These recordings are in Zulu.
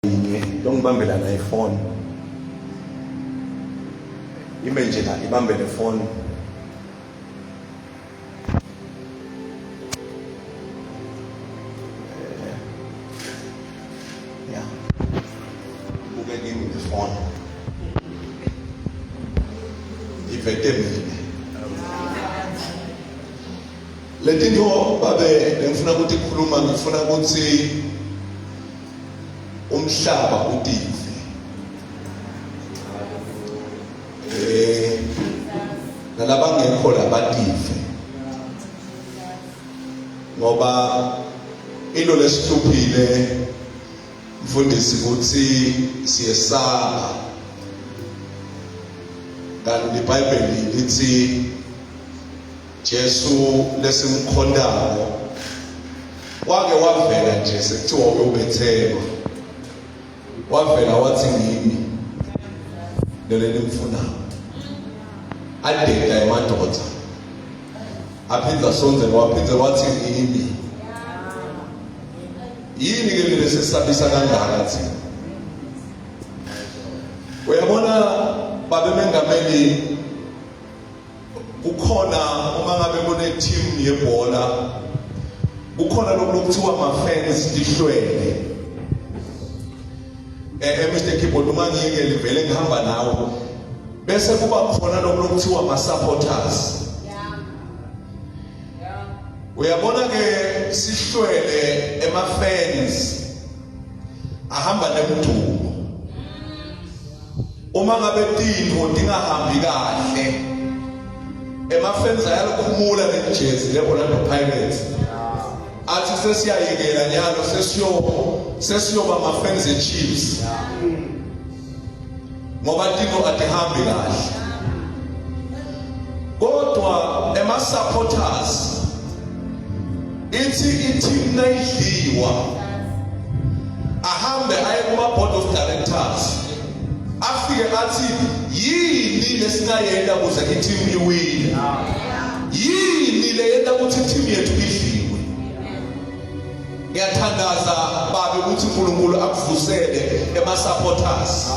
Ngibambela na iphone ime nje la ibambe le phone yeah buke kimi le phone ivetemile letinto babe ngifuna ukuthi ikhuluma ngifuna ukuthi umhlaba utife nalabangekho labatife ngoba ilo lesihluphile mfundisi ukuthi siyesaba kanti iBhayibheli lithi Jesu lesimkhondayo wake wavela nje sekuthiwa uyobethelwa wavela wathi ngimi leli mfunayo adeda emadoda aphinda sonzela waphinda wathi ngimi yini ke lesesabisa kangaka thina uyabona babe mengameli kukhona uma ngabe kune team yebhola kukhona lokuthiwa ama-fans lihlwele Mr. Keyboard uma ngiyeke livele ngihamba nawo bese kuba khona lokuthiwa ama-supporters uyabona ke sihlwele ema-fans ahamba nemdumo uma ngabe tinto tingahambi kahle ema-fans ayalikhumula nejezi le-Orlando Pirates athi sesiyayekela nyalo sesiyoba ama-fans e-Chiefs ngoba tinto atihambi kahle kodwa ema-supporters ithi i-team nayidliwa ahambe aye kuma-board of directors afike athi yini lesingayenda ukuze i-team iwine yini leyenda ukuthi i-team yethu idliwe ngiyathandaza babe ukuthi uNkulunkulu akuvusele ema-supporters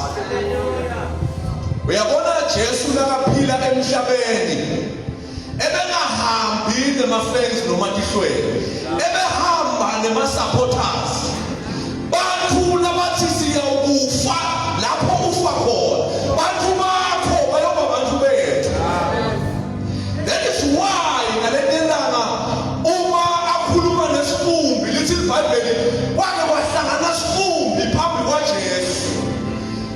uyabona Jesu nakaphila emhlabeni ebengahambi nema-fans noma tihlwele ebehamba nema-supporters bantu labathi siyawukufa lapho ufa khona bantu bakho bayoba bantu bethu that is why ngalenelanga uma akhuluma nesifumbi lithi iBhayibheli wake wahlangana sifumbi phambi kwaJesu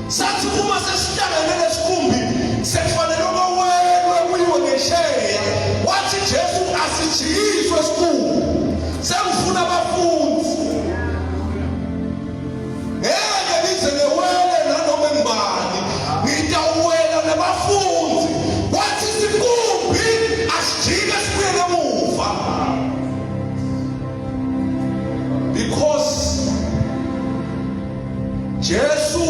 sathi uma sesihlangene nesifumbi sekufanele ukowelwe kuyiwe ngesheya wathi Jesu asijiyiswe sifumbi sengifuna abafundi ngeke nize newele nanoma ngibani ngitawuwela nabafundi wathi sikumbi asijike sibuye ngemuva because Jesu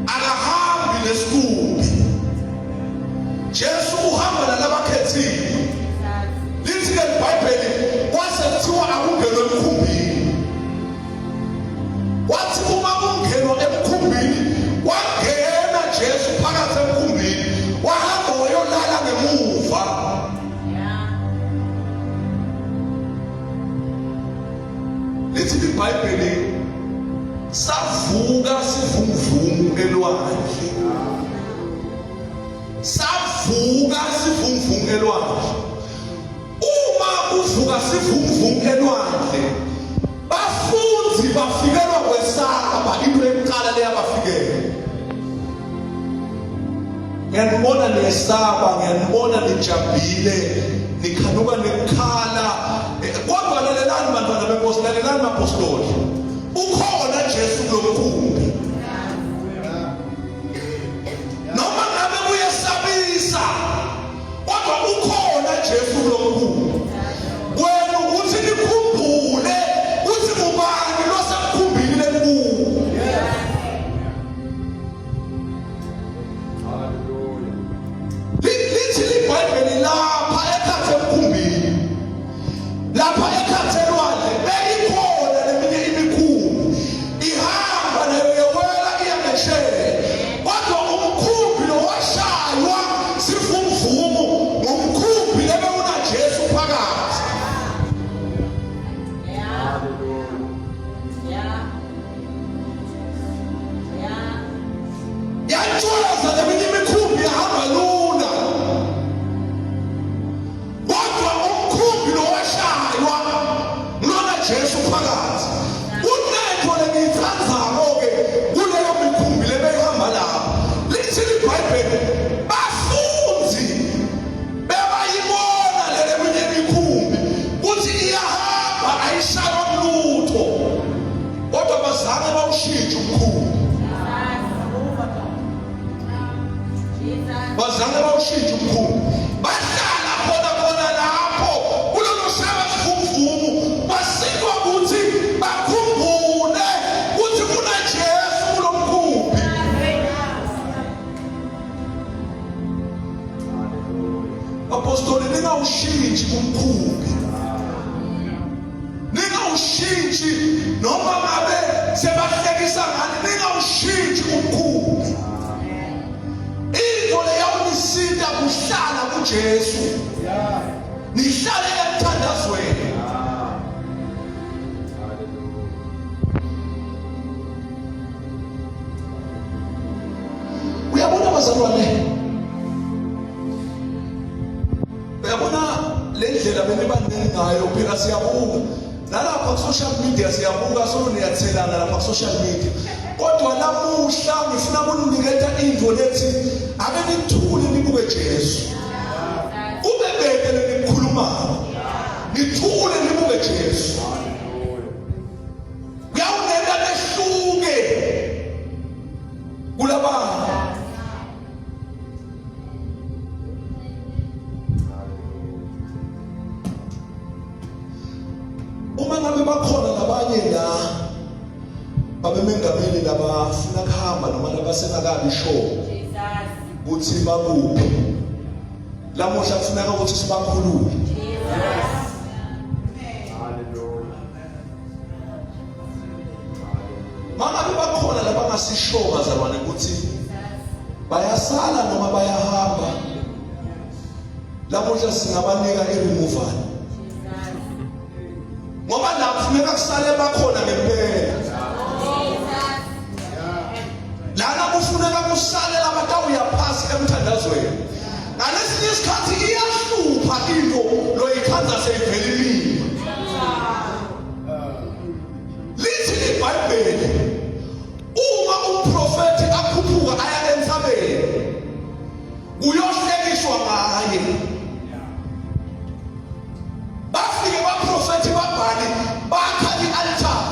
akahambi nesikumbi Jesu uhamba nalabakhethile lithi ke iBhayibheli kwase kuthiwa akungenwe emkhumbini wathi uma kungenwa emkhumbini wangena Jesu phakathi emkhumbini wahamba wayolala ngemuva lithi iBhayibheli savuka sivumvumu elwandle savuka sivumvumu elwandle uma uvuka sivumvumu elwandle bafundi bafikelwa kwesaba into eqala leyabafikela ngiyanibona nesaba ngiyanibona nijabule nikhanuka nekhala kodwa lalelani bantwana benkosi lalelani mapostoli ukhona Jesu kulomkhumbi noma ngabe kuyesabisa kodwa ukhona Jesu kulomkhumbi wena ukuthi nikhumbule uthi ubani losemkhumbini lenkulu lithi iBhayibheli lapha ekhathe emkhumbini lapha ekhathe elwandle beyikhona leminye imikhumbi abakuthazako-ke kuleyo mikhumbi lebeyihamba lapha. Lithi iBhayibheli bafunzi bebayibona leminye imikhumbi kuthi iyahamba ayishaywa kulutho, kodwa bazange bawushintshe umkhumbi. Bazange bawushintshe umkhumbi. Bahlala khona lapho kulolu shaba sivumvumu, basikwa ukuthi bakhumbule ukuthi kunaJesu kulo mkhumbi. Apostoli, ningawushintshi umkhumbi, ningawushintshi noma ngabe sebahlekisa ngani, ningawushintshi umkhumbi. Into leyawunisinda kuhlala kuJesu, nihlale emthandazweni. Uyabona bazalwane, uyabona le ndlela benibaningi ngayo phela, siyabuka nalapha ku-social media, siyabuka solo niyathelana lapha ku-social media. Kodwa namuhla ngifuna ukunikeza into lethi ake nithule nibuke Jesu. Kube bede nikhulumayo, nithule nibuke Jesu. Kuyawunenda behluke kulabanye. Uma ngabe bakhona nabanye la babemengameli labafuna kuhamba noma labasengakabi sure ukuthi bakuphi, lamuhla kufuneka ukuthi sibakhulule. Mangabe bakhona labangasisho bazalwane ukuthi bayasala noma bayahamba, lamuhla singabanika i-removal, ngoba la kufuneka kusale bakhona ngempela. Lana kufuneka kusale labatawuya phasi emthandazweni. Ngalesinye isikhathi iyahlupha into loyikhanda seyivelile. Lithi iBhayibheli uma umprofeti akhuphuka aya emhlabeni kuyohlekiswa ngaye. Bafike baprofeti babhali bakha i-altar,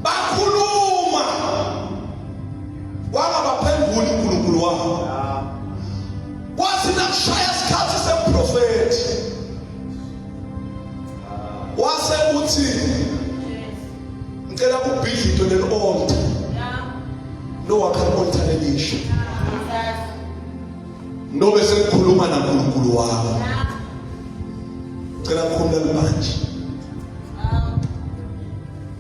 bakhuluma, wangabaphenduli uNkulunkulu wabo. Kwathi nakushaya isikhathi semprofeti wase uthi ngicela kubhidla into leli-altar, lowakha i-altar elisha, nobe sekukhuluma naNkulunkulu wabo. Ngicela kukhulumele manje.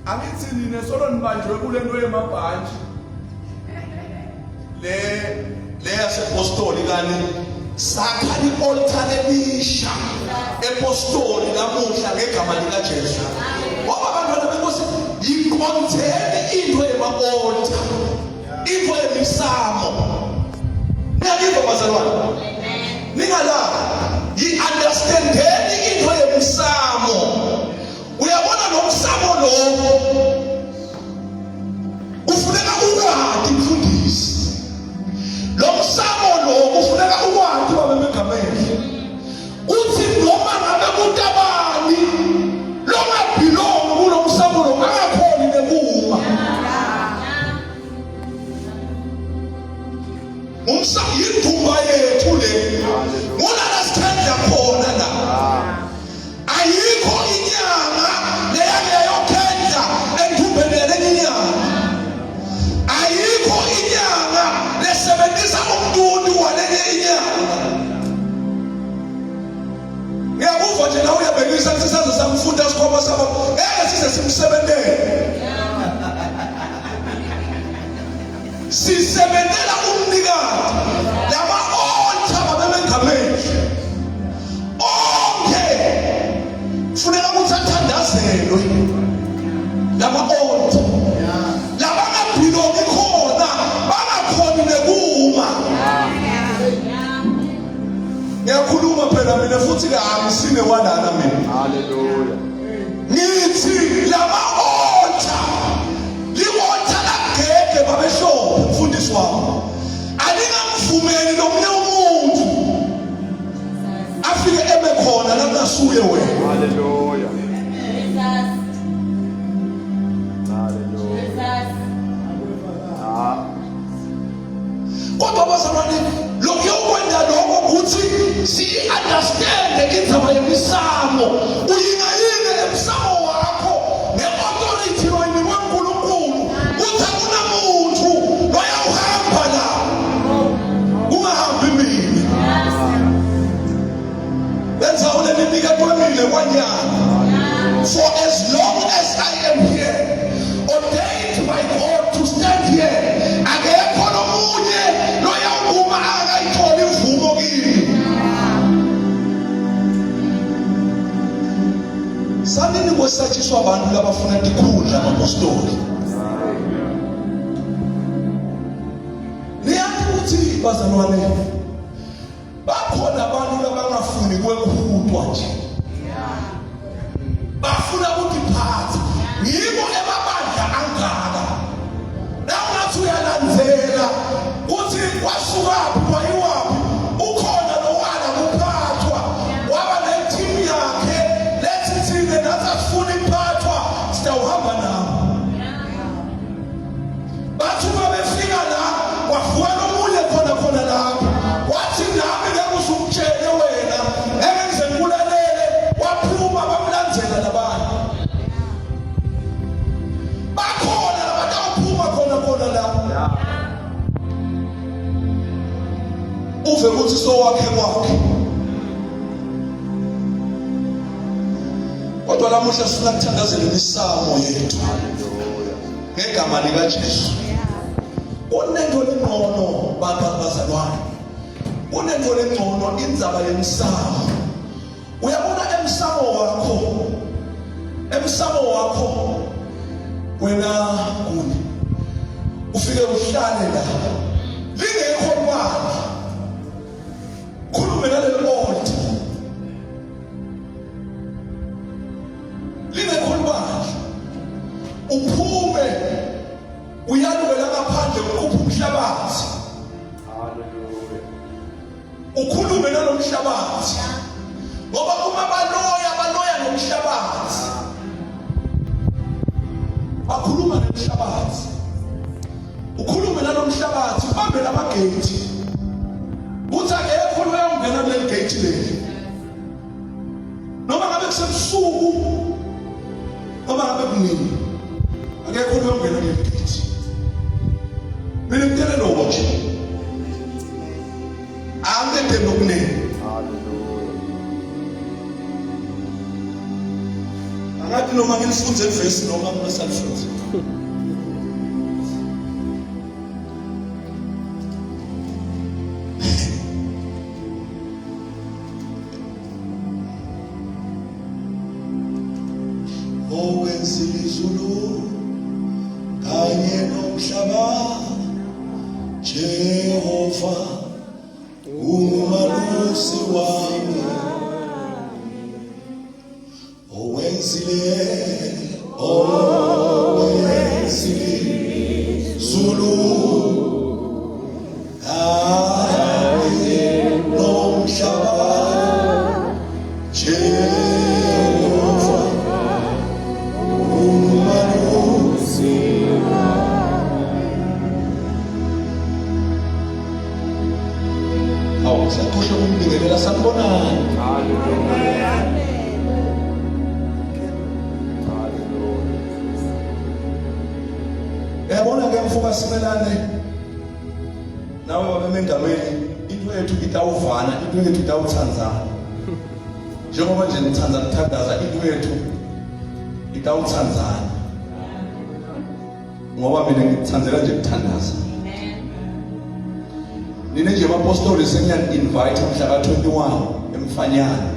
Angithi nina solo nibanjwe kule nto yemabhantshi le yasepostoli, kani sakha i-altar elisha epostoli namuhla ngegama likaJesu. Ngoba abantwana benkosi yikonzeni into yema-altar, into yemisamo. Niyakiva bazalwane, ningalala yi-understandeni into yemisamo. Uyabona lo msamo lo kufuneka ukwazi mfundisi, lo msamo lo kufuneka ukwazi babemengameli uthi noma ngabe kutabani longabhilongi kulo msamo lo akakhoni nekuma. Umsamo yindumba yethu le, ngulala sithanda khona la. Ayikho inyanga leyokhenza endumbeni lenyanga. Ayikho inyanga lesebenzisa umntu walenye inyanga. Ngiyakuva nje nawe uyabhekisa sisaze samfunda sikhoma sabo ngeke size simsebenzele. Sisebenzela umnikati lama-altar babemengameli onke funeka ukuthi athandazelwe. Lama-altar labangabhilongi khona bangakhoni nekuma. Ngiyakhuluma phela mina futhi angisine walana mina. Haleluya. Ngithi lama-altar wami, aningamvumeli nomunye umuntu afike eme khona la kungasuye wena. Hallelujah. Kodwa bazalwane, lokho yokwenza lokho ukuthi si-understand indaba yemisamo. Uyingayile emsamo wakho ne-authority oyinikwe uNkulunkulu. Uthi akunamuntu loyawuhamba la, kungahambi mina. Benza uleniniketwe mina kwanyana. For as long as I am here, ordained by God to stand here, akekho nomunye loyawuma akayithola imvumo kimi. Sanini kwesatshiswa abantu labafuna ikhundla amapostoli. Niyazi ukuthi bazalwane, bakhona abantu labangafuni kwekudwa nje, bafuna ukuphatha. Yibo emabandla angaka na ungathi uyalandzela ukuthi wasukaphi wayiwaphi, ukhona lowala kuphathwa waba ne-team yakhe, lethi thine nathi asifuna iphathwa sitawuhamba nabo. Bathi uma befika la kwavuka nomunye khona lapho wathi nami ngeke usukutshele wena, ngeke ngize ngikulalele, waphuma bamlandzela labantu. Bakhona labantu abaphuma khona la, uve ukuthi sowakhe kwakhe. Kodwa lamuhla sifuna kuthandazela imisamo yethu ngegama likaJesu. Kunento lengcono bazalwane, kunento lengcono indzaba yemisamo. Uyabona emsamo wakho wena kuni ufike uhlale la lingekho mali, khulume nalelo old lingekho mali, uphume uyalukela ngaphandle ukhuphe umhlabathi. Hallelujah. Ukhulume nalomhlabathi, ngoba uma baloya ngomhlabathi, bakhuluma nomhlabathi. Ukhulume nalomhlabathi, ubambe lamagate, uthi akekho loyangena kuleli gate leli, noma ngabe kusebusuku noma ngabe kunini, akekho loyangena kuleli gate. Mina ngitele lokho nje, angede nokunene. Angathi noma ngilifunze ivesi noma ngingasalifunzi. Owenzile izulu kanye nomhlaba, Jehova umalusi wami. Owenzile izulu kanye nomhlaba, Jehova umalusi wami. Awu siyakhohle ukumlingelela sanibonani. Uyabona ke mfuka simelane nawe babemengameli, into yethu itawuvana, into yethu itawuthandzana. Njengoba nje nithanda kuthandaza, into yethu itawuthandzana, ngoba mina ngithandzela nje kuthandaza. Nine nje amapostoli sengiya-invite mhla ka-21 emfanyana,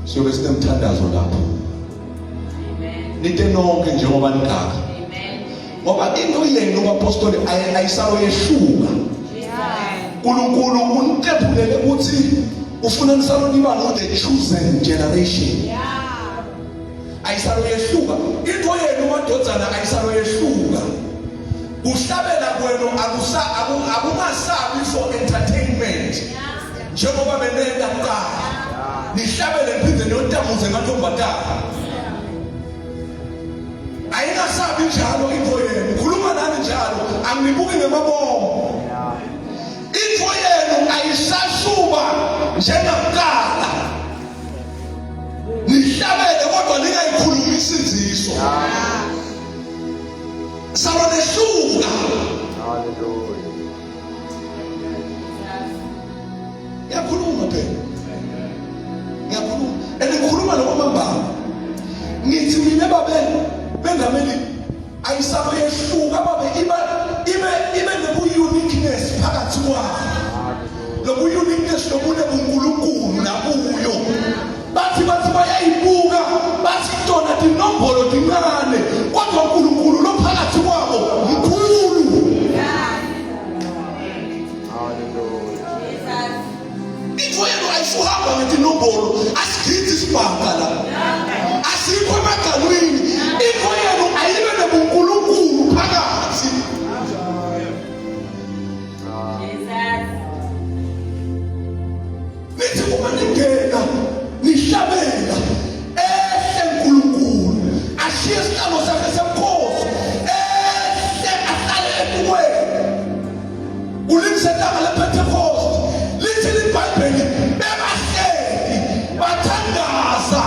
siyobe sinemthandazo lapho. Nite nonke njengoba nigaka, ngoba into yenu kapostoli ayisalo yehluka. uNkulunkulu unitephulele ukuthi ufuna nisalo niba the chosen generation. Ayisalo yehluka into yenu madodzana, ayisalo yehluka. Uhlabela kwenu akungasabi for entertainment. Njengoba benenda kuqala. Nihlabele niphinde niyotamuze ngaNtombatana. Ayingasabi njalo into yenu. Khuluma nani njalo, anginibuki ngemabomo. Into yenu ayisasuba njengakuqala. Nihlabele kodwa ningayikhulumisi inziso. Sabaneshuka. Hallelujah. Ngiyakhuluma phela. Ngiyakhuluma. Engikhuluma lokwamambala. Ngithi mina babe bengameli ayisaba yehluka babe ibe nobu-uniqueness phakathi kwabo. Lobu uniqueness lobune buNkulunkulu nakuyo. Bathi bayayibuka bathi tona tinombolo tincane kodwa uNkulunkulu lo phakathi kwabo mkhulu. Into yenu ayisuhamba ngetinombolo asigithi sibhaka la. Asikho emaganwini. Into yenu ayibe nobuNkulunkulu phakathi. Nithi uma ningena nihlabela uNkulunkulu ashiye isihlalo sakhe semkhosi ahlale ebukweni. Ulimsetanga lePentecost lithi iBhayibheli bebahleli bathandaza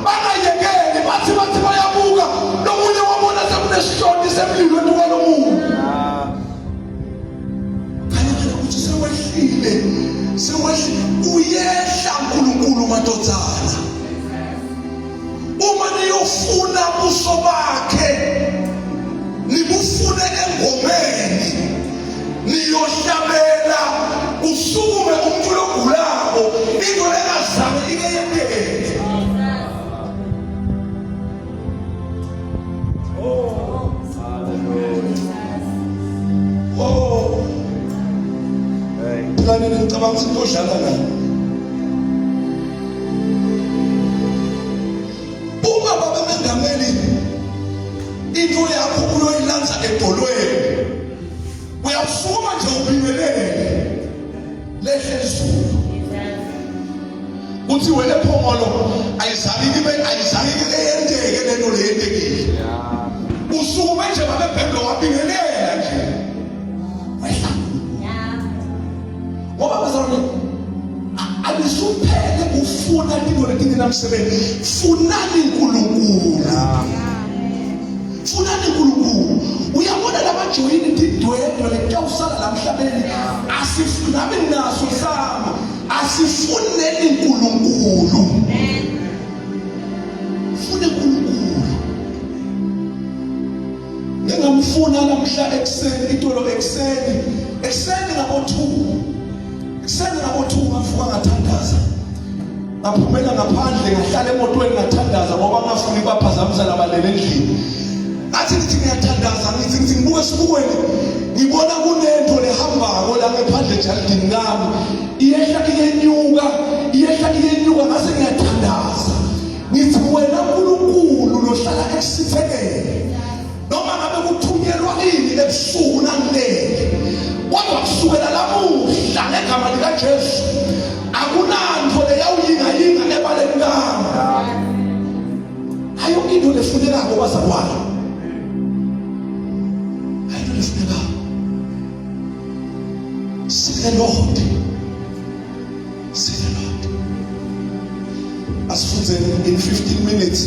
bangayekeli bathi bayabuka nomunye wabona sekunesishoni semlilo kwalomuntu. Kanye ukuthi sewehlile uyehla uNkulunkulu madodana. Uma niyofuna ubuso bakhe nibufune engomeni niyohlabela usukume umuntu ogulayo into engazange ike yenzeke. Kani ngicabanga ukuthi udlala nayo. Uma baba bengameli into yakho uyoyilanza edolweni. Uyasukuma nje ubingelele. Lehle izulu. Uthi wena phongolo ayizange yenzeke lento leyendekile. Usukume nje babe bhebhe wabingelela nje. Ngoba bazalwane alisuphele ufuna into letingenamsebenzi. Funani uNkulunkulu. Funani uNkulunkulu. Uyabona labajoyini tidwedwe letawusala la emhlabeni asifunami naso sama asifuneni uNkulunkulu. Fune uNkulunkulu. Ngingamfuna namhla ekseni itolo ekseni ngabo 2. Ekseni ngabo 2 ngavuka ngathandaza. Ngaphumela ngaphandle ngahlala emotweni ngathandaza ngoba ngafuna ibaphazamisa labalele endlini. Athi ngithi ngiyathandaza ngithi ngibuke esibukweni ngibona kunento lehambako la ngephandle ejardini lami iyehla iyenyuka ngase ngiyathandaza ngithi wena uNkulunkulu lohlala ekusithekele noma ngabe kuthunyelwa ini ebusuku nangilele kodwa kusukela lamuhla ngegama likaJesu akunanto leyawuyinga ebaleni lami. Hayo into lefunekako bazalwane. Seek the Lord. Asifunze in 15 minutes.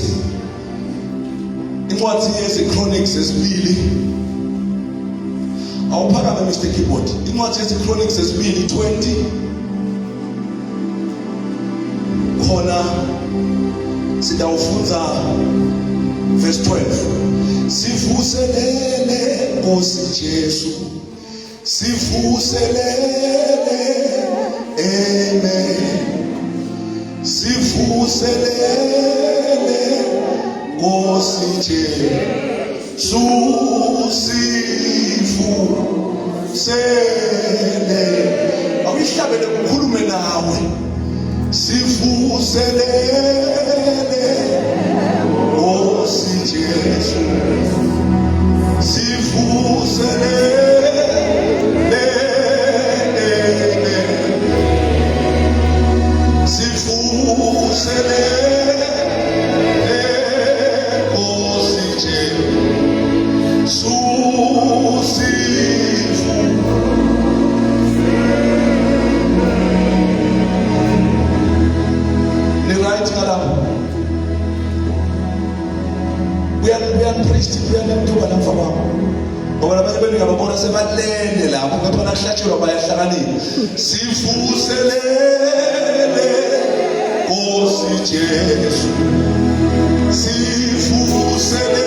Incwadi yeziChronics esibili. Awuphakame Mr. Keyboard. Incwadi yeziChronics esibili 20. Khona sidawufunza verse 12. Sivuselele Nkosi Jesu. Sivuselele, amen. Sivuselele, Nkosi Jesu. Sivusele. Awuyihlabele kukhulume nawe. Sivuselele, Nkosi Jesu. Sivuselele. emhlabeni ngababona sebalele lapho kepha nakuhlatshelwa bayahlakanipha. Sivuselele Nkosi Jesu, sivuselele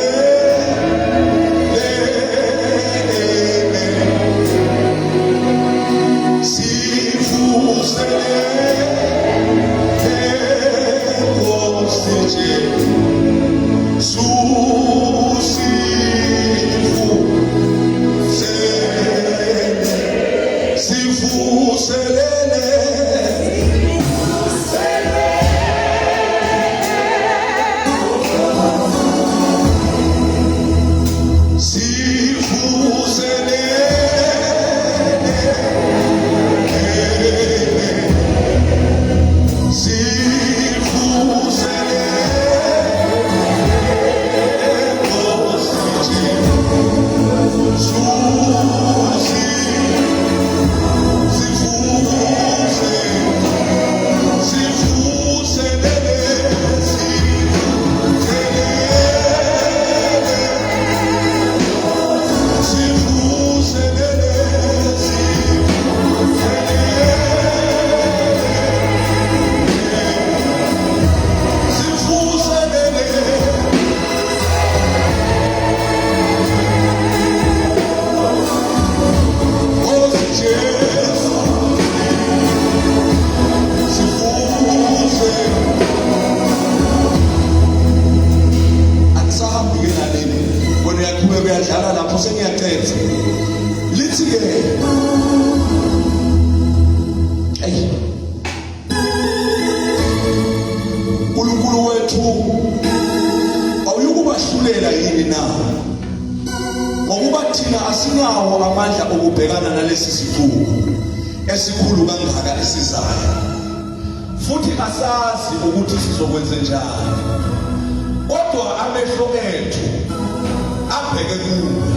awuyukubahlulela yini na ngokuba thina asinawo amandla okubhekana nalesi sithuko esikhulu kangaka esizayo, futhi asazi ukuthi sizokwenza njani, kodwa amehlo ethu abheke kuwe.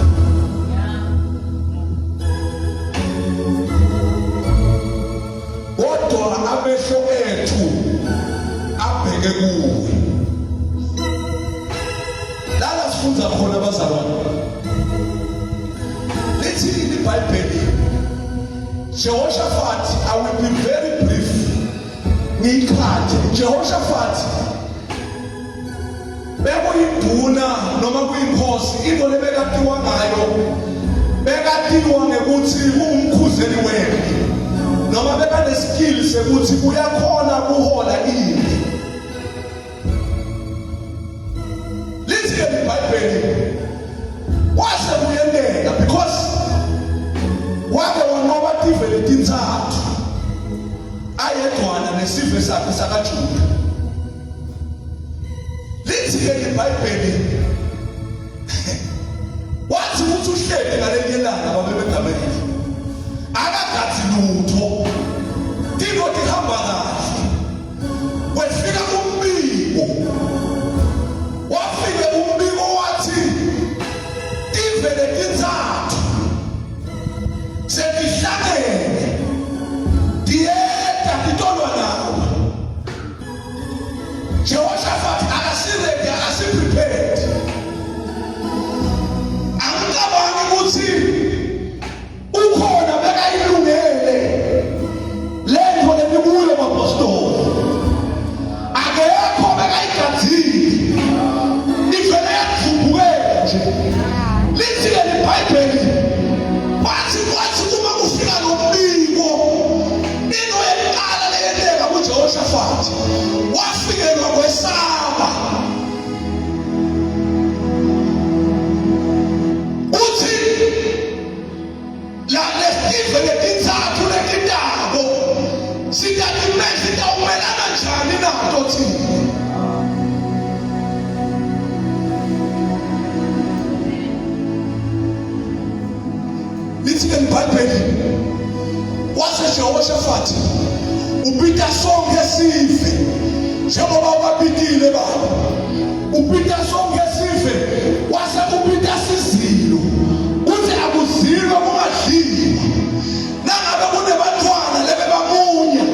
Kodwa amehlo ethu abheke kuwe. Lala sifunza khona bazalwane. Lithi iBhayibheli, Jehoshaphat, I will be very brief. Ngikhathi Jehoshaphat bekuyinduna noma kuyinkosi, into lebekatiwa ngayo bekatiwa ngekuthi umkhuzeli wempi, noma bekaneskill sekuthi uyakhona kuhola impi. Lithi iBhayibheli wase kuyendeka because wake wanqoba tivele tintathu ayedwana nesizwe sakhe sakaJuda. Lithi iBhayibheli wathi ukuthi uhlele ngaleli langa babebegamele akagathi lutho, into ihamba kahle. Kwefika umbiko, wafike umbiko wathi ivele tintathu senihlangene dieta ditolwa nawe. Jehoshaphat akasiredi, akasiprepared. Angicabangi ukuthi ukhona bekayilungele lento lebikuyo mapostoli. Akekho bekayigadzile, ivele yadvubuke nje. Lithi iBhayibheli wathi uma kufika lombiko, into yokuqala leyendeka kuJehoshaphat wafikelwa kwesaba. Uthi la lestive letintathu letindabo sitatimende sitawumelana njani nato thina. Lithi iBhayibheli wase Jehoshaphat upita sonke sive njengoba wabitile baba, upita sonke sive wase upita sizilo, uthi akuzilwa kungadliwa. Nangabe kunebantwana lebebamunya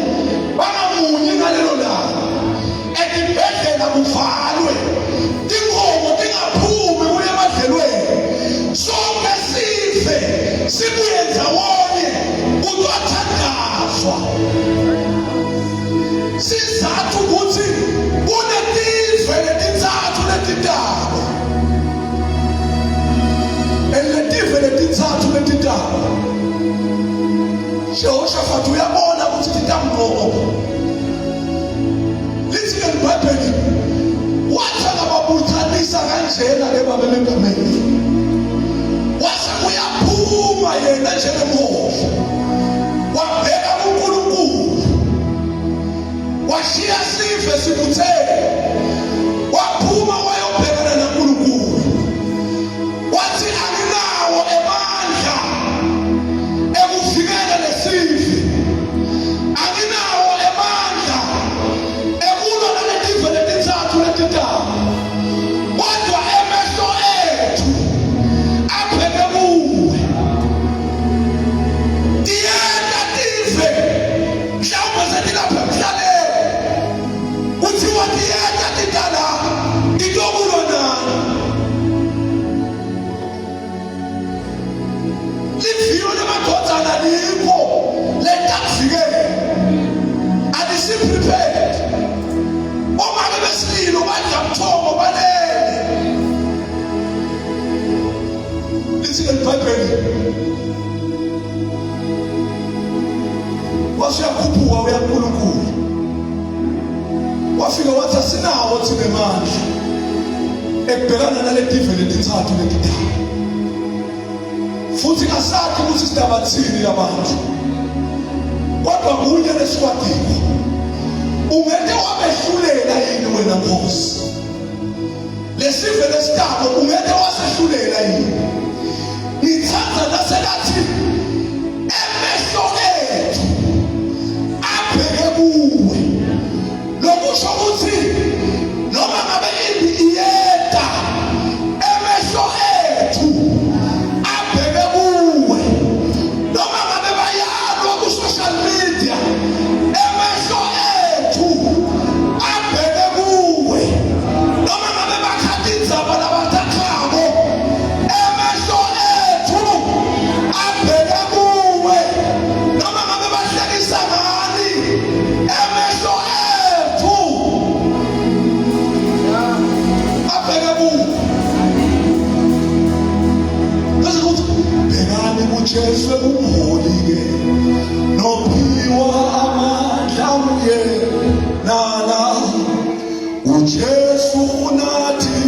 bangamunyi ngalelo langa, ezibhedlela kuvalwe, tinkomo tingaphumi kuye emadlelweni, sonke sive tive sibuye ndawonye kuthathandazwa sizathu ukuthi kunetive letintsathu letintaba letive letintsathu letintaba Jehoshaphat uyabona ukuthi titamqobo lithi eBhayibhelini wathi akababuthanisa kanjena lebabelengameli wase uyaphuma yena njengemoya wabheka kuNkulunkulu washiya sife sibuthele waphuma wayobhekana naNkulunkulu wathi anginawo emandla ekuvikela lesifi anginawo emandla ekulwa naletive letintsathu letintaba kodwa emehlo ethu abheke kuwe tiyena tive mhlawumbe setilapha emhlaleni kuthiwa tiyena titala titokulwa nani liviyo lemadodzana likho lentakuvikela alisi-prepared omake besililo badla buthongo balele lithi eBhayibhelini wasuyakhuphuka uya kuNkulunkulu wafika wathi asinawo thina emandla ekubhekana naletive letintsathu letintaba futhi asathi ukuthi sidabathini labantu kodwa kunye lesikwatiko ungeke wabehlulela yini wena Nkosi lesive lesitabo ungeke wasehlulela yini ngithanda naselathi emehlo ethu abheke kuwe lokusho ukuthi noma ngabe imbi iyeda emehlo ethu abheke kuwe noma ngabe bayalwa ku-social media emehlo ethu abheke kuwe noma ngabe bakhathi indzaba labathathako emehlo ethu abheke kuwe noma ngabe bahlekisa ngani emehlo ethu abheke kuwe bese kuthi bhekani kuJesu umholi-ke nophiwa amandla uye nala uJesu unathi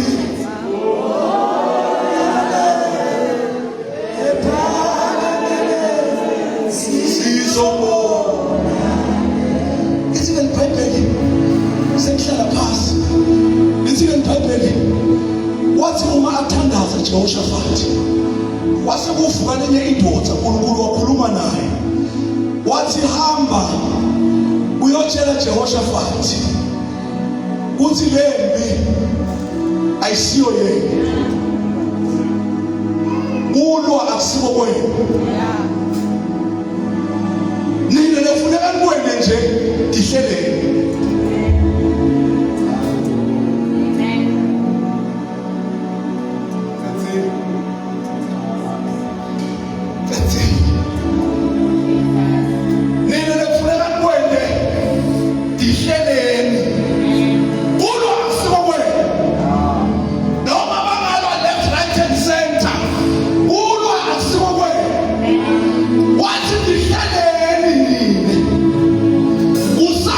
sizobona lithi eBhayibhelini sekuhlala phasi lithi eBhayibhelini wathi uma athandaza Jehoshaphat wase kuvuka lenye indoda uNkulunkulu wakhuluma naye wathi hamba uyotshela Jehoshaphat uthi lembi ayisiyo yena kulwa akusibo kwena nina lefuneka nikwene nje dihlelele Usa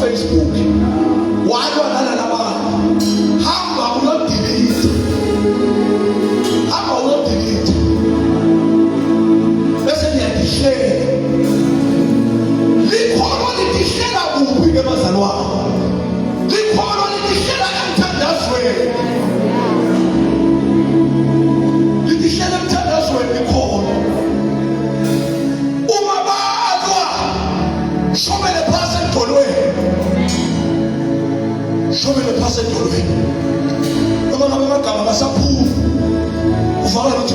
Facebook walwa nalala bantu hamba uyodelete bese niyadishela likhono lidishela kuphi ke bazalwane likhono lidishela emthandazweni lidishela emthandazweni likhono uma balwa shobele phasi edolweni noma ngabe amagama kasaphuma ufaka ukuthi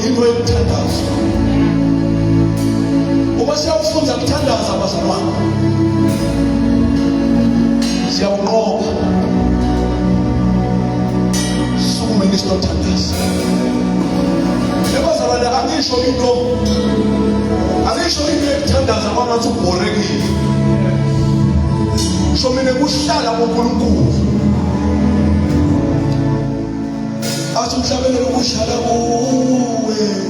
into yokuthandaza uma siyawufunza ukuthandaza abazalwane siyawunqoba sukumele isithandaza abazalwane angisho into yokuthandaza kwangathi ubhorekile sho mina kuhlala ngoNkulunkulu athi umhlabelelo kuhlala kuwe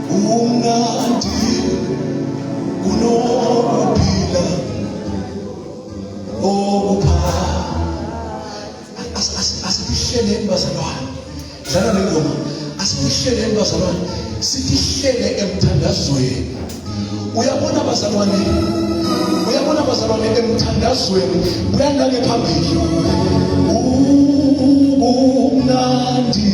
umnandi kunokuphila asibihlele bazalwane dlala le ngoma asibihlele bazalwane sibihlele emthandazweni uyabona bazalwane emthandazweni uyanake phambili umnandi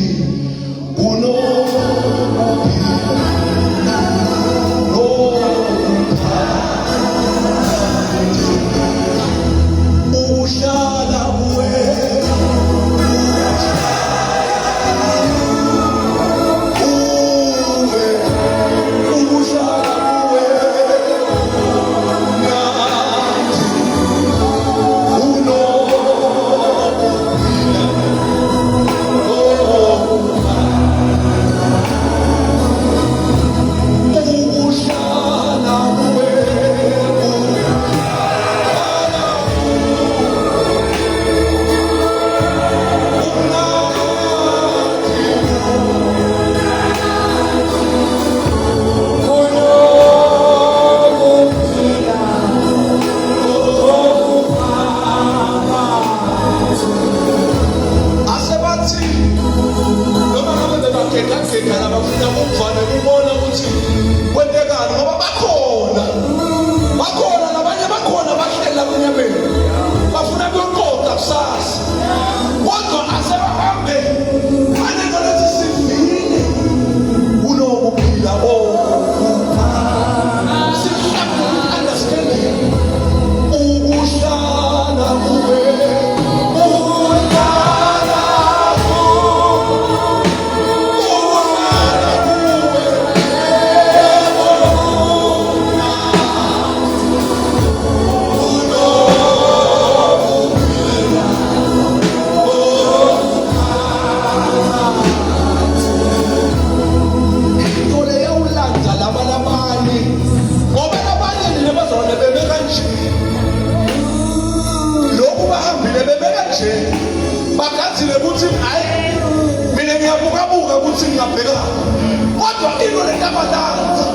kodwa into lentabalanza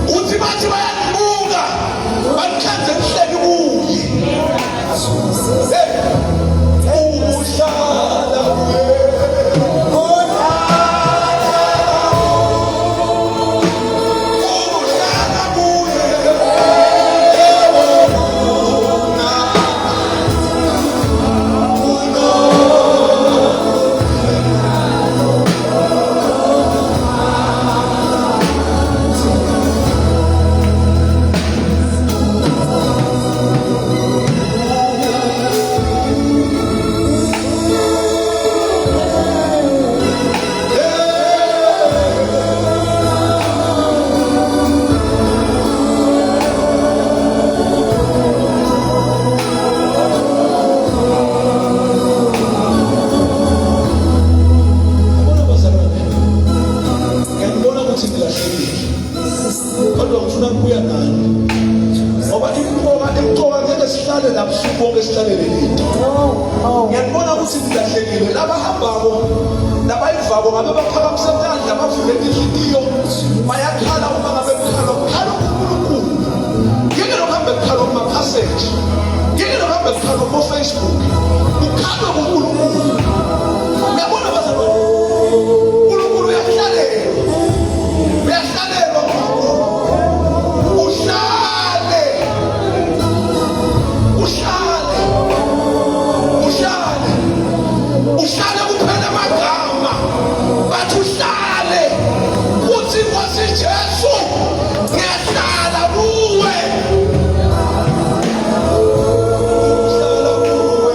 uthi bathi bayabuka sihlale la busuku bonke sihlalele into. Ngiyabona ukuthi nilahlekile laba hambako labayivako ngabe baphakamise intandla bavulele inhliziyo bayakhala uma ngabe kukhala uNkulunkulu. Ngeke nohambe kukhala kuma-passage, ngeke nohambe kukhala kuma-Facebook, kukhala kuNkulunkulu. Ngiyabona bazalwane, uNkulunkulu uyahlalelwa, uyahlalelwa uNkulunkulu. Uhlale kuphela amagama, bathi uhlale uthi Nkosi Jesu ngiyahlala kuwe. Uhlala kuwe.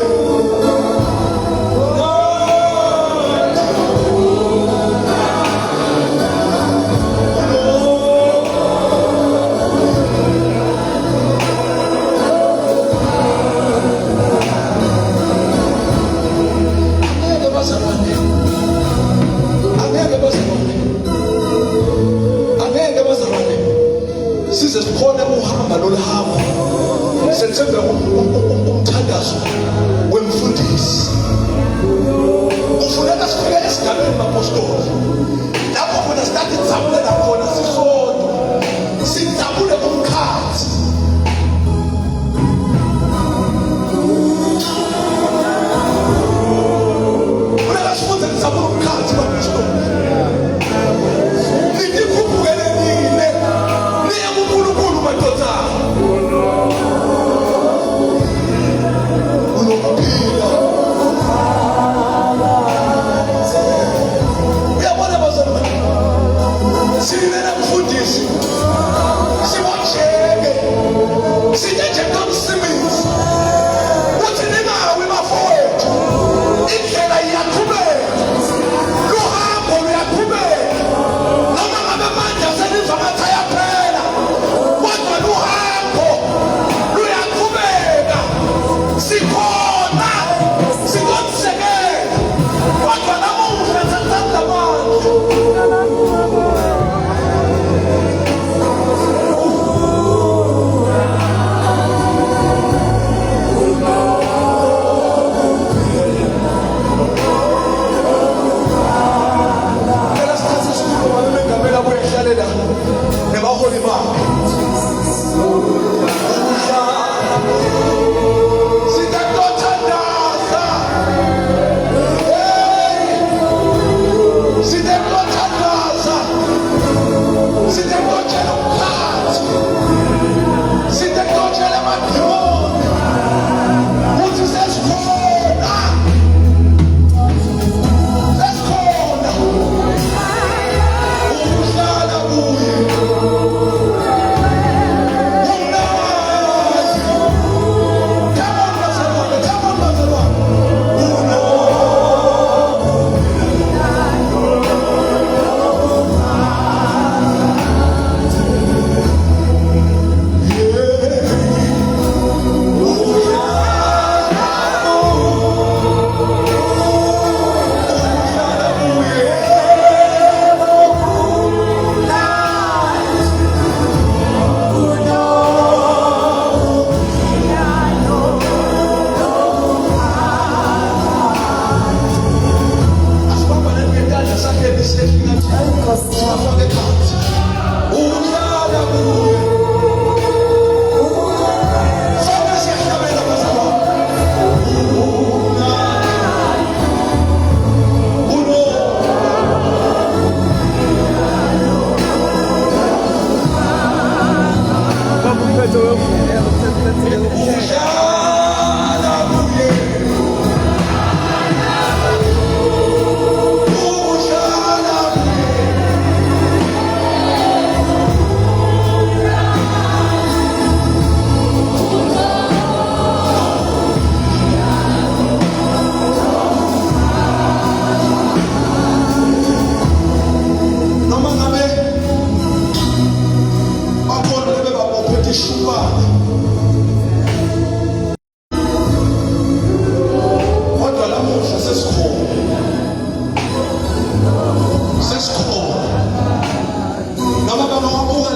Angeke bazalwane size sikhona uhamba loluhambo senzenza umthandazo wemfundisi. Kufuneka sifike esigabeni bapostoli lapho khona sithathe inzabule nakhona sisodwa sinzabule umkhathi. Funeka sifunde nizabule umkhathi bapostoli.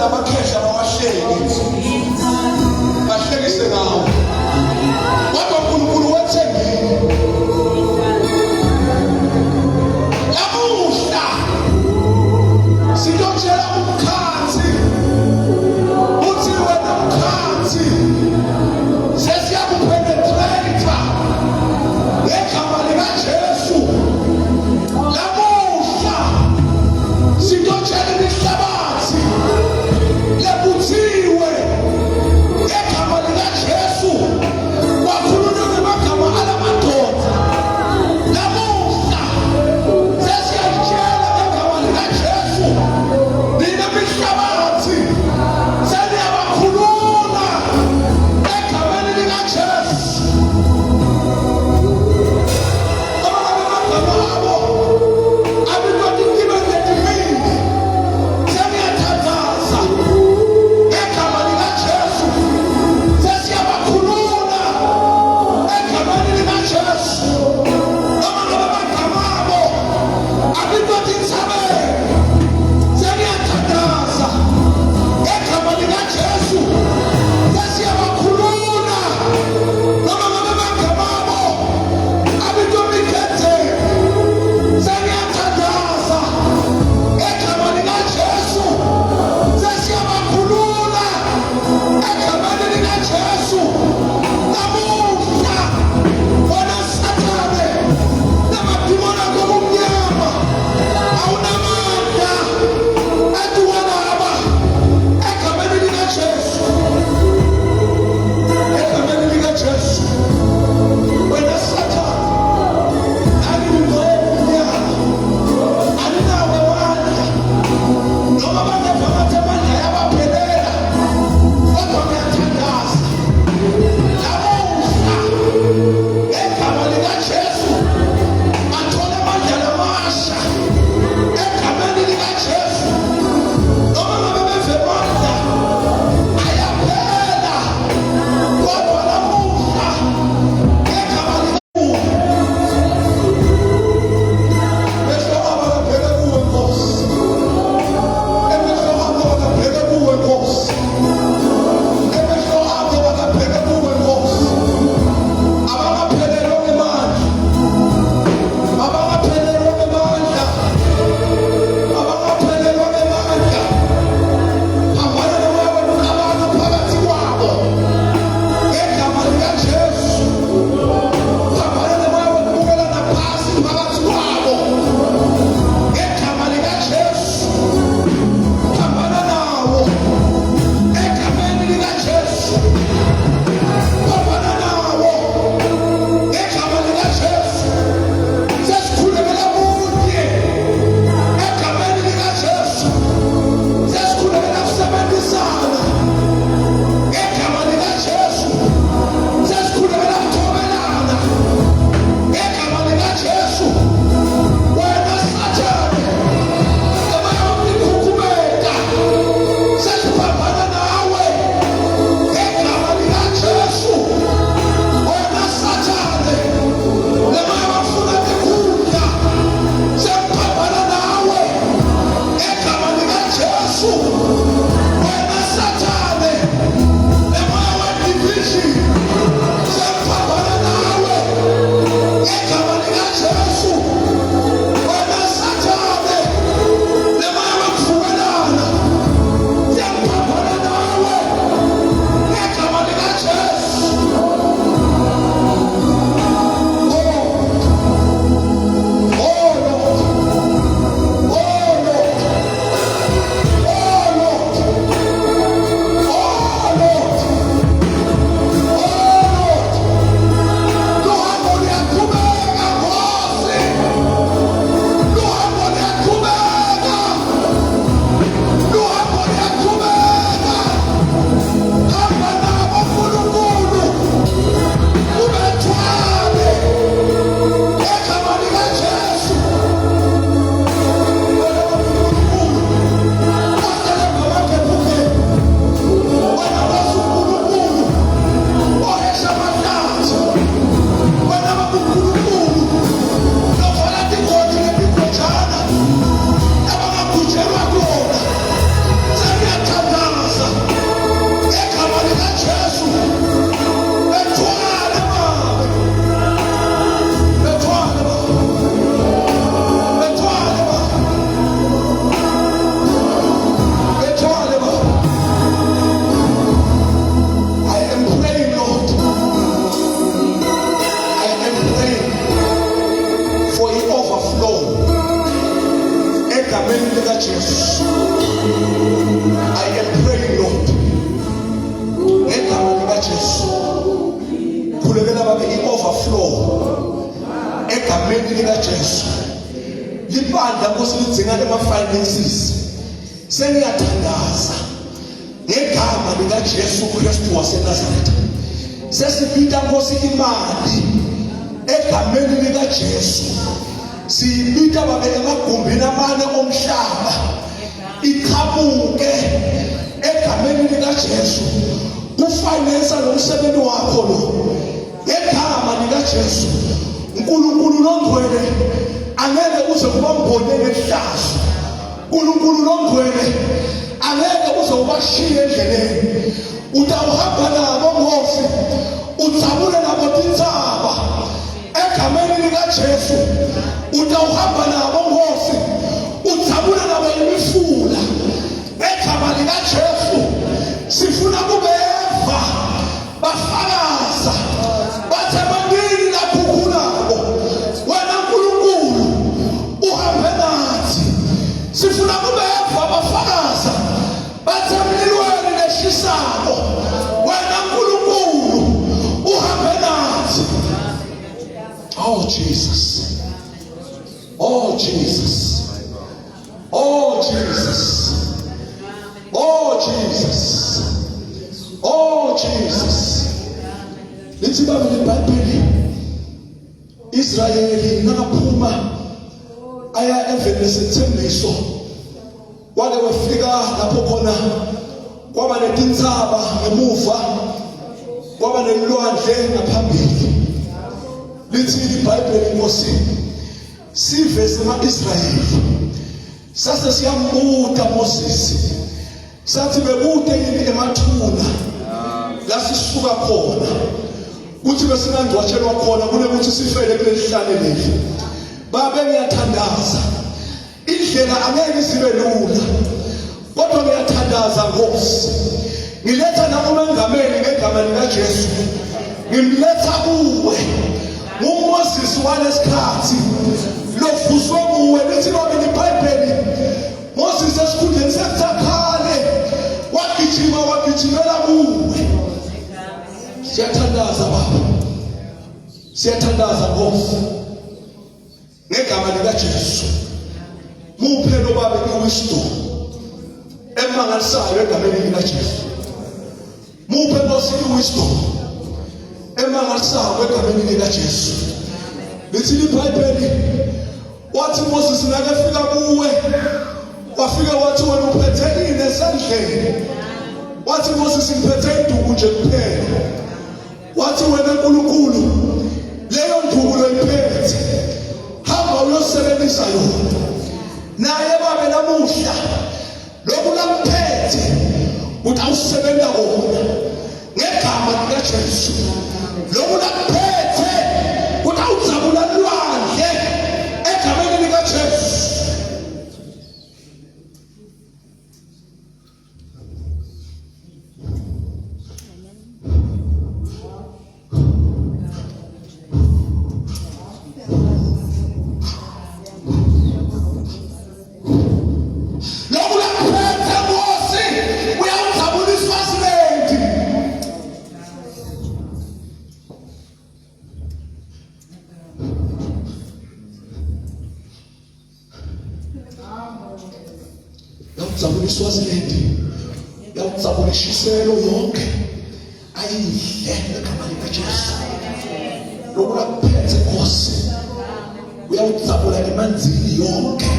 abakhehla bawahleki bahlekise ngawo libandla kusilidzinga ema-finances seniyathandaza ngegama likaJesu Kristu waseNazaretha. Sesibita Nkosi imali egameni likaJesu. Siyibita babe emagumbini amane omhlaba iqhamuke egameni likaJesu. Kufinance nomsebenzi wakho lo ngegama likaJesu. uNkulunkulu longcwele angeke uze kuba mbone ngehlazo. uNkulunkulu longcwele angeke uze ubashiye endleleni. Utawuhamba nabo ngofi, udzabule nabo tindzaba egameni likaJesu. Utawuhamba nabo ngofi, udzabule nabo imifula egama likaJesu. Sifuna kubeva bafakaza bathe bandini laphukhulabo wena uNkulunkulu uhambe nathi. Sifuna kubeva bafakaza bathe mlilweni leshisako wena uNkulunkulu uhambe nathi. Oh Jesus, oh Jesus, oh Jesus, oh Jesus, lithi babe leBhayibheli Israyeli nakaphuma aya eveni lesethembiso wale wafika lapho khona kwaba netintsaba ngemuva kwaba nelwandle ngaphambili lithi iBhayibheli Nkosi siveze amaIsrayeli sase siyambuta Moses sathi bekude yini emathuna la sisuka khona uthi besingangcwatshelwa khona kunekuthi sifele kulelihlane leli babe ngiyathandaza indlela angeke sibe lula kodwa ngiyathandaza Nkosi ngiletha nakumengameli ngegama likaJesu ngimletha kuwe nguMoses walesikhathi lovuswe kuwe lithi babe iBhayibheli Moses esikhundleni sekuthakale wagijimela kuwe siyathandaza baba siyathandaza Nkosi ngegama likaJesu muphe lo baba iwisdom emangalisayo egameni likaJesu muphe Nkosi iwisdom emangalisayo egameni likaJesu lithi iBhayibheli wathi Moses nakafika kuwe wafika wathi wena uphethe ini esandleni wathi Moses ngiphethe induku nje kuphela wathi wena uNkulunkulu leyo nduku loyiphethe hamba uyosebenzisa yona naye babe namuhla lokhu lamphethe utawusebenza wona ngegama likaJesu lokhu lamphethe utawudzabula lwandle egameni likaJesu Swaziland yawuzabulishiselo yonke ayihle egama likaJesu lokuphethe Nkosi uyawuzabula emanzini yonke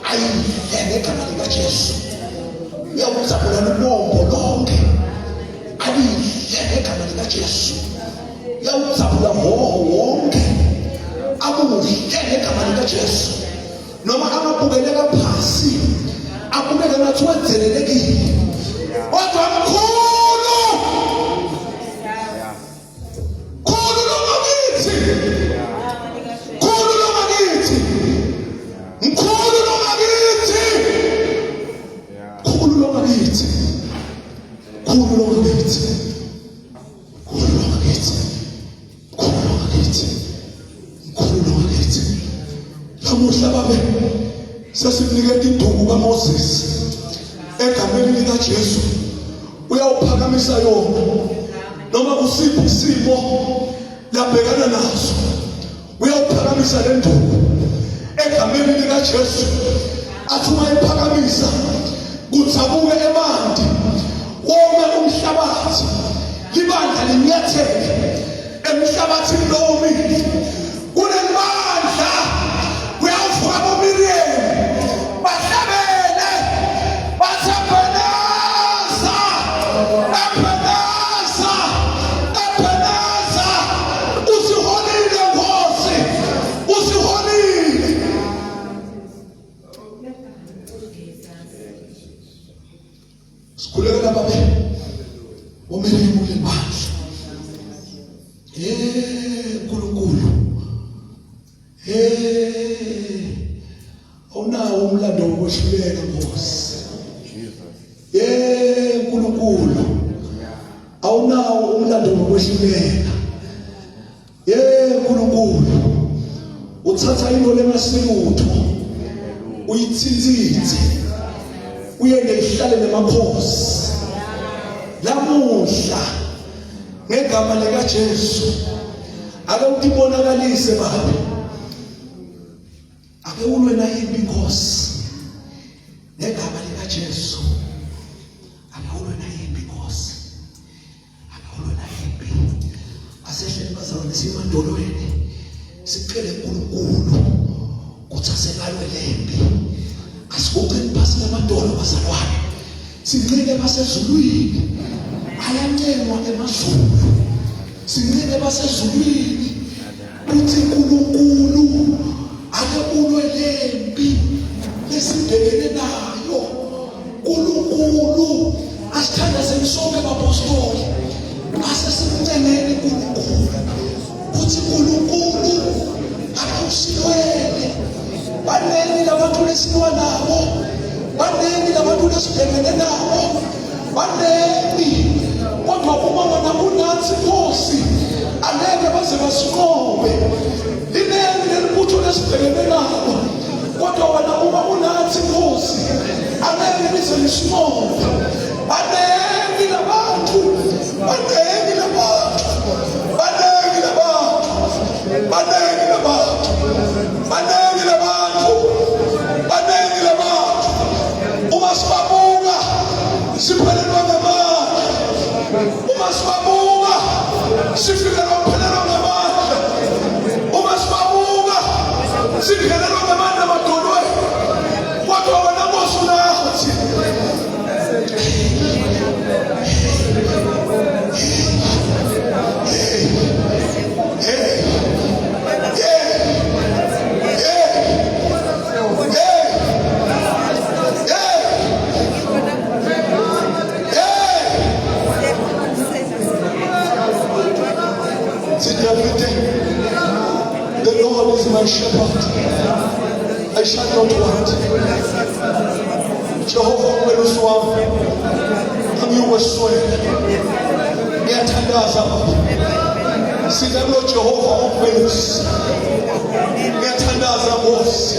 ayihle egama likaJesu uyawuzabula nomombo lonke ayihle egama likaJesu uyawuzabula wonke abuhle egama likaJesu noma amabukeleka phasi akubeka nathi wenzelelekile kodwa mkhulu lo makithi mkhulu lo makithi mkhulu lo makithi mkhulu lo makithi mkhulu lo makithi mkhulu lo makithi mkhulu lo makithi mkhulu lo makithi lamuhla babe sesinikeza induku kaMoses egameni likaJesu uyawuphakamisa yona noma kusiphi isimo labhekana naso uyawuphakamisa le nduku egameni likaJesu athi mayiphakamisa kuthabuke emanti wonke umhlabathi libandla linyathele emhlabathini lowomile kunemandla uyavuka boMiriam bahlabele bathaphanaza usiholile Nkosi usiholile sikhulekela babe boMiriam ule bandla uNkulunkulu awunawo umlando wokwehluleka Nkosi uNkulunkulu awunawo umlando wokwehluleka uNkulunkulu uthatha into lemasibutho uyithinzithe uyende ihlale nemakhosi lamuhla ngegama likaJesu ake utibonakalise baba ake ulwe naye inkosi ngegama likaJesu ake ulwe naye inkosi ake ulwe naye simadolweni sicele uNkulunkulu ukuthi asekalwe lempi. Asikuqini phasi lamadolo bazalwane, sincike basezulwini, ayancengwa emazulu, sincike basezulwini uthi uNkulunkulu ake ulwe lempi lesibhekene nayo. uNkulunkulu asithanda semsonke abapostoli, asesimncengeni uNkulunkulu uthi uNkulunkulu akusilwele. Baningi labantu lesilwa nabo, baningi labantu lesibhekene nabo, baningi. Kodwa uma wena unathi Nkosi angeke baze basinqobe. Liningi lelibutho lesibhekene nabo, kodwa wena uma unathi Nkosi angeke lize lisinqobe. Baningi labantu, baningi labantu, baningi labantu, baningi labantu, baningi labantu, baningi labantu. Uma sibabuka siphelelwa ngamandla, uma sibabuka sifikelwa kuphelelwa ngamandla, uma sibabuka sifikelelwa ngamandla amadolweni. Kodwa wena Nkosi unathi the Lord is my shepherd, I shall not want. Jehovah umelusi wami, nami uweswele. Ngiyathandaza Baba, sithandwa Jehova umelusi. Ngiyathandaza Nkosi,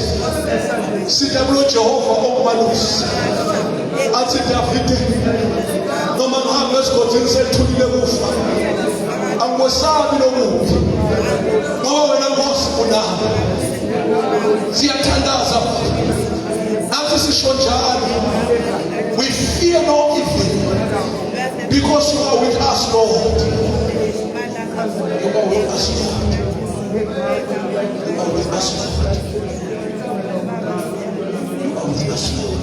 sithandwa Jehova umelusi. Athi Davide, noma ngihamba esigodini sethulile kufa, angikwesabi lokubi, ngoba wena Nkosi unami. Siyathandaza nathi sisho njalo, we fear no evil because you are with us, Lord. You are with us, Lord. You are with us, Lord. You are with us, Lord.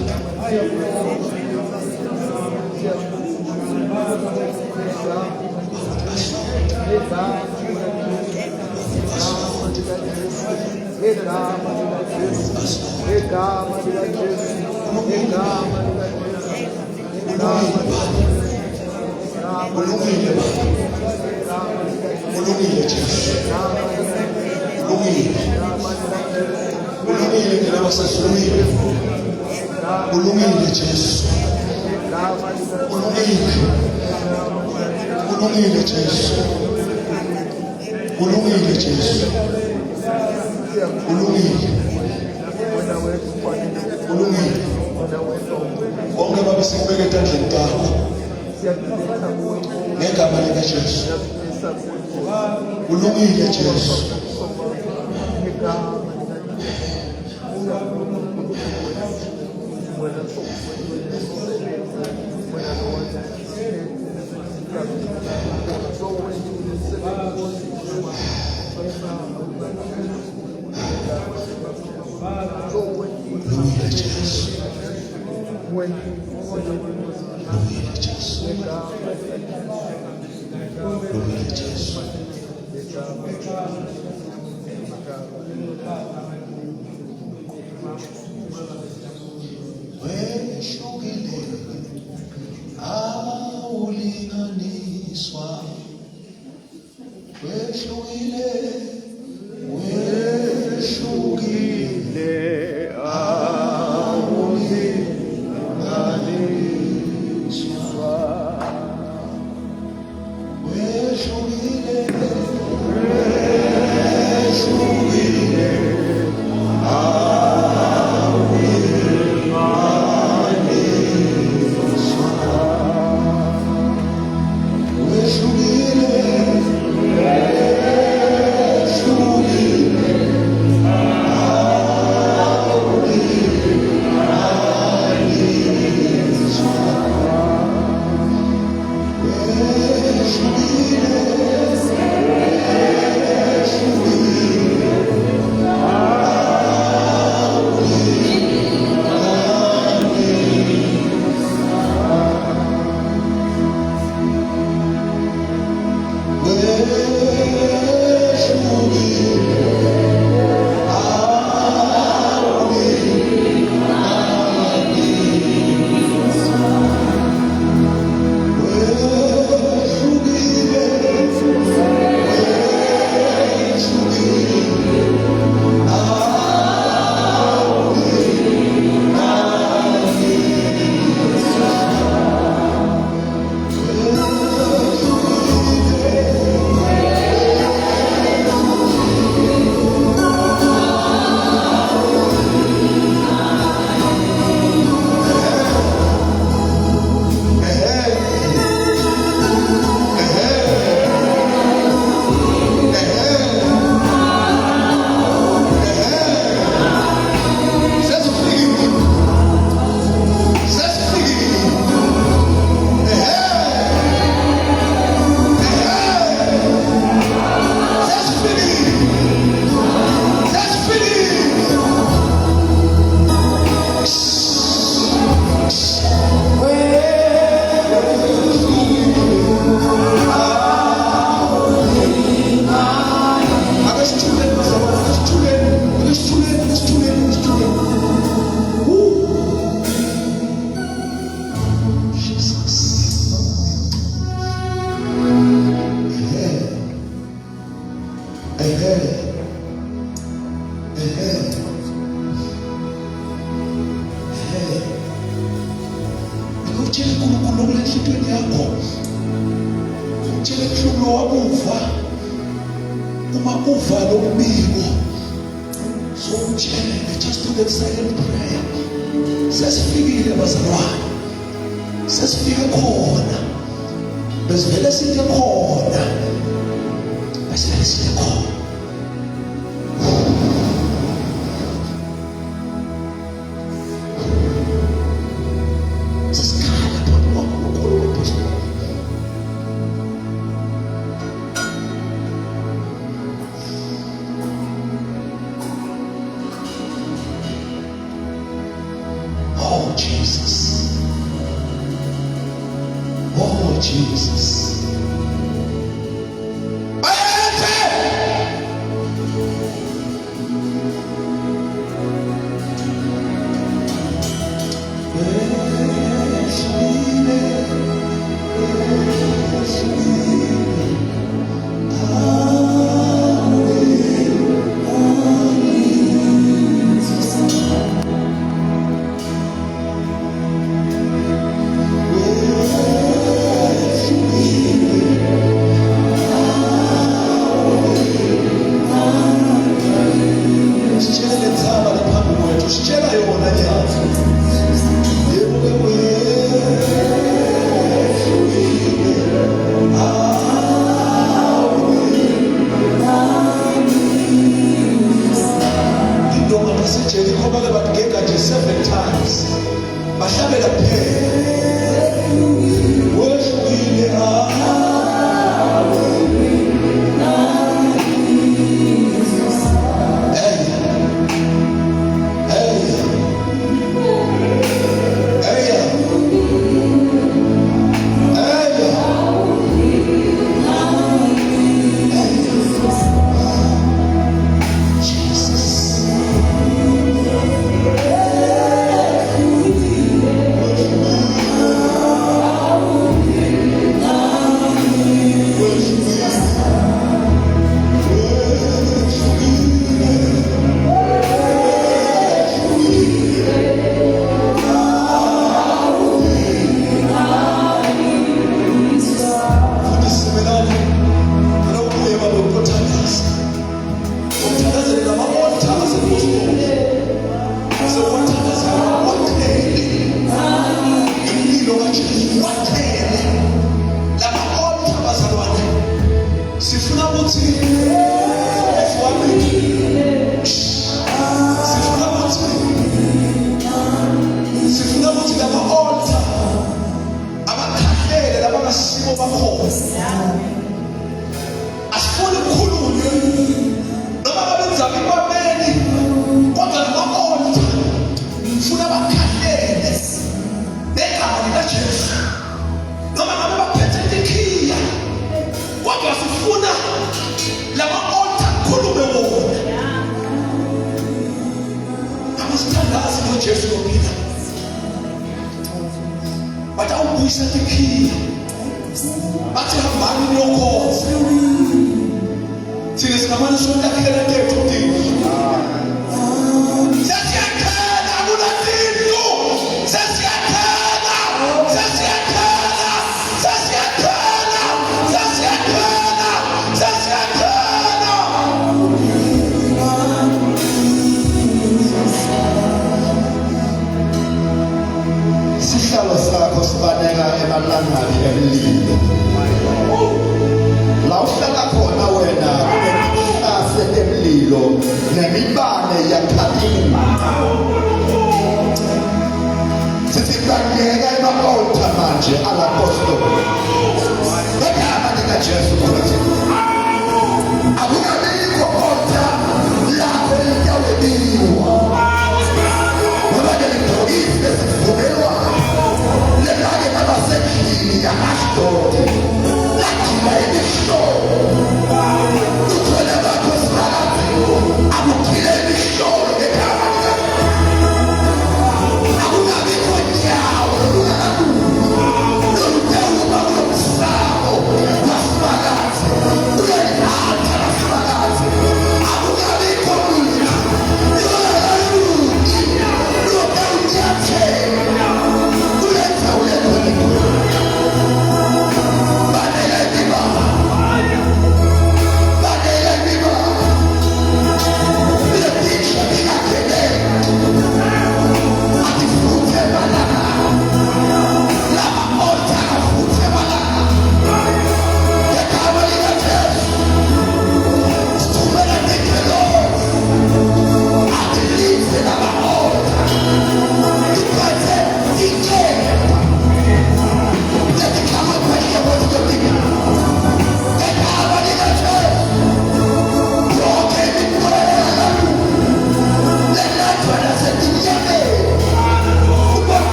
Ulungile Jesu, ulungile ngina basazulwini, ulungile Jesu, ulungile Jesu, ulungile Jesu, ulungile. Bonke babe sikubeka etandleni takho ngegama lika Jesu. Ulungile Jesu. Ulungile Jesu. Ulungile Jesu. Ulungile Jesu. Wehlukile awulinganiswa, wehlukile, wehlukile awulinganiswa, wehlukile, wehlukile Ngikutshela uNkulunkulu okulehlihlweni yakho. Ngikutshela kuhlubulo wabuva. Uma uva lo mbiko, so utshele, just do that silent prayer. Sesifikile bazalwane. Sesifike khona. Besivele sithe khona. Besivele sithe khona. Oh Jesus. Oh Jesus.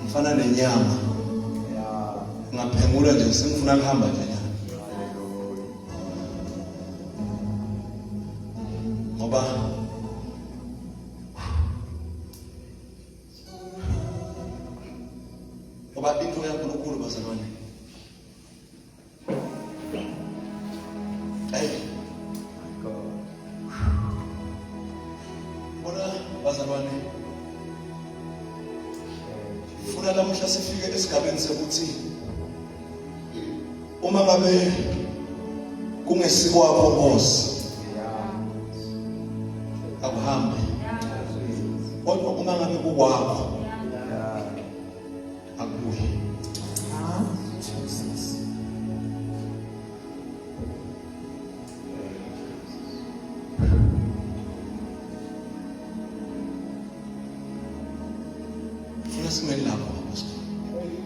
Mfana nenyama ngaphengula nje sengifuna kuhamba nje ngoba into yaNkulunkulu bazalwane bona bazalwane funa lamuhla sifike esigabeni sekuthi uma ngabe kungesikwakho Nkosi akuhambe kodwa uma ngabe kukwakho akubuye simele lapho apostoli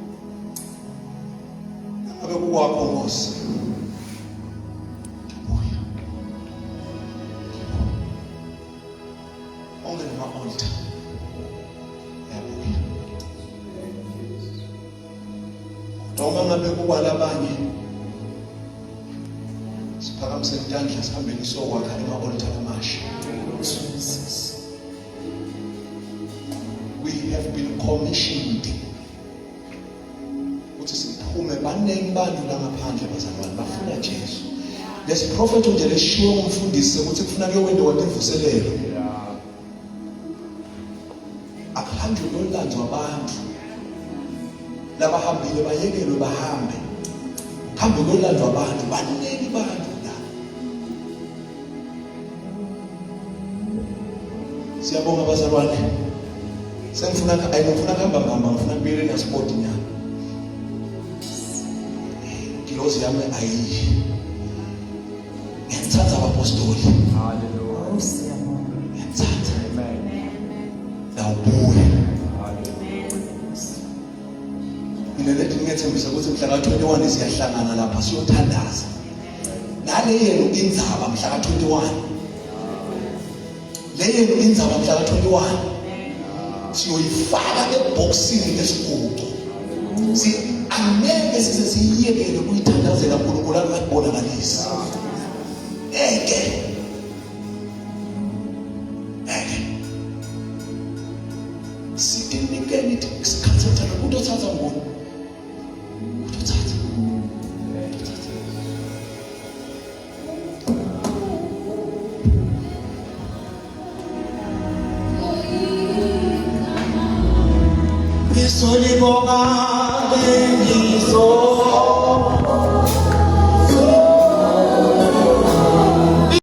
abe kuwakho Nkosi buya ongena ma-altar yabuya noma ngabe kukwalabanye siphakamise intandla sihambeni sokwakha ema-altar amasha. Have been commissioned ukuthi siphume baningi bantu la ngaphandle bazalwane bafuna Jesu. Lesi prophet nje leshiwo umfundisi ukuthi kufuna kuyowenda wadevuselelo akuhambe nolanda wabantu labahambile bayekelwe bahambe hambe nolanda wabantu baningi bantu la. Siyabonga bazalwane. Sengifuna kuhamba ngifuna kubuyela nasport nyana. Kilozi yami ayiyi. Ngiyathatha abapostoli. Hallelujah. Ngiyathatha. Amen. Nawubuye. Hallelujah. Mina lethi ngiyethembisa ukuthi mhla ka-21 siyahlangana lapha siyothandaza. Nale yenu indzaba mhla ka-21. Le yenu indzaba mhla ka-21. Siyoyifaka eboxini lesiguqo angeke size siyiyekele kuyithandazela uNkulunkulu angabonakalisa eke sidinikeni isikhathi sokuthanda kutothatha ngoni kutothatha Solibonga